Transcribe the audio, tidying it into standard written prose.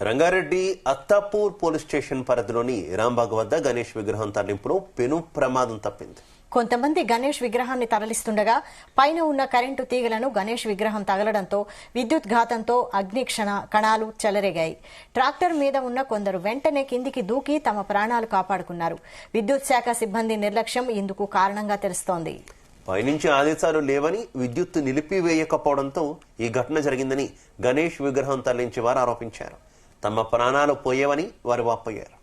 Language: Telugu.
రంగారెడ్డి అత్తాపూర్ పోలీస్ స్టేషన్ పరిధిలోని రాంబాగ్ వద్ద గణేష్ విగ్రహం తరలింపులో పెను ప్రమాదం తప్పింది. కొంతమంది గణేష్ విగ్రహాన్ని తరలిస్తుండగా పైన ఉన్న కరెంటు తీగలను గణేష్ విగ్రహం తగలడంతో విద్యుత్ ఘాతంతో అగ్ని కణాలు చెలరేగాయి. ట్రాక్టర్ మీద ఉన్న కొందరు వెంటనే కిందికి దూకి తమ ప్రాణాలు కాపాడుకున్నారు. విద్యుత్ శాఖ సిబ్బంది నిర్లక్ష్యం ఇందుకు కారణంగా తెలుస్తోంది. పైనుంచి ఆదేశాలు లేవని విద్యుత్ నిలిపివేయకపోవడంతో ఈ ఘటన జరిగిందని గణేష్ విగ్రహం తరలించే వారు ఆరోపించారు. తమ ప్రాణాలు పోయేవని వారు వాపోయారు.